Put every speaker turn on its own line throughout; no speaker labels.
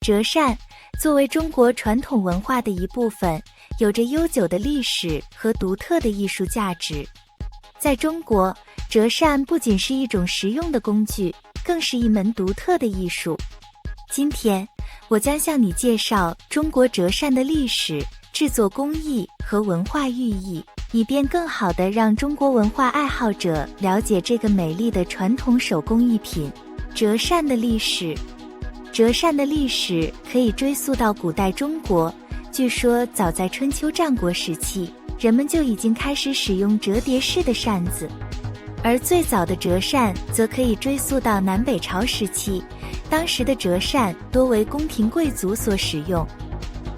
折扇作为中国传统文化的一部分，有着悠久的历史和独特的艺术价值。在中国，折扇不仅是一种实用的工具，更是一门独特的艺术。今天，我将向你介绍中国折扇的历史、制作工艺和文化寓意，以便更好地让中国文化爱好者了解这个美丽的传统手工艺品。折扇的历史。折扇的历史可以追溯到古代中国，据说早在春秋战国时期，人们就已经开始使用折叠式的扇子。而最早的折扇则可以追溯到南北朝时期，当时的折扇多为宫廷贵族所使用。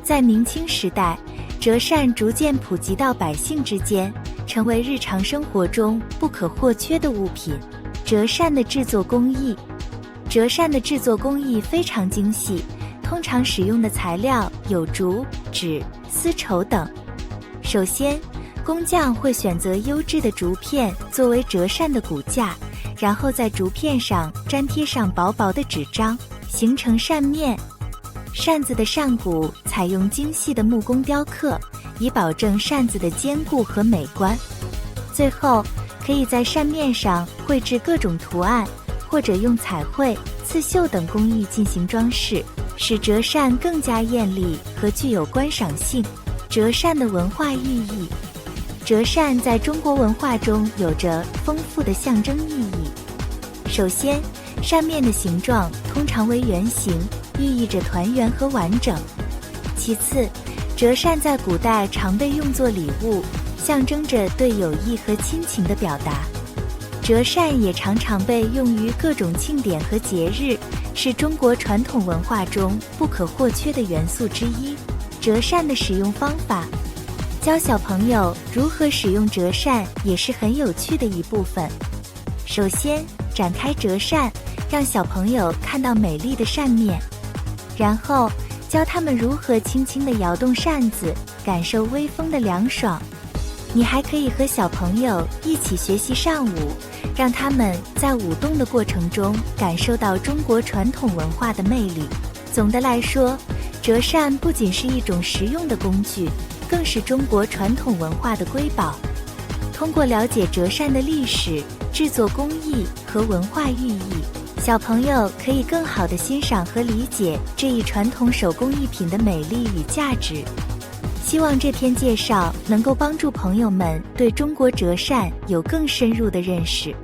在明清时代，折扇逐渐普及到百姓之间，成为日常生活中不可或缺的物品。折扇的制作工艺。折扇的制作工艺非常精细，通常使用的材料有竹、纸、丝绸等。首先，工匠会选择优质的竹片作为折扇的骨架，然后在竹片上粘贴上薄薄的纸张，形成扇面。扇子的扇骨采用精细的木工雕刻，以保证扇子的坚固和美观。最后，可以在扇面上绘制各种图案，或者用彩绘、刺绣等工艺进行装饰，使折扇更加艳丽和具有观赏性。折扇的文化寓意。折扇在中国文化中有着丰富的象征意义。首先，扇面的形状通常为圆形，寓意着团圆和完整。其次，折扇在古代常被用作礼物，象征着对友谊和亲情的表达。折扇也常常被用于各种庆典和节日，是中国传统文化中不可或缺的元素之一。折扇的使用方法。教小朋友如何使用折扇也是很有趣的一部分。首先，展开折扇，让小朋友看到美丽的扇面，然后教他们如何轻轻地摇动扇子，感受微风的凉爽。你还可以和小朋友一起学习扇舞，让他们在舞动的过程中感受到中国传统文化的魅力。总的来说，折扇不仅是一种实用的工具，更是中国传统文化的瑰宝。通过了解折扇的历史、制作工艺和文化寓意，小朋友可以更好地欣赏和理解这一传统手工艺品的美丽与价值。希望这篇介绍能够帮助朋友们对中国折扇有更深入的认识。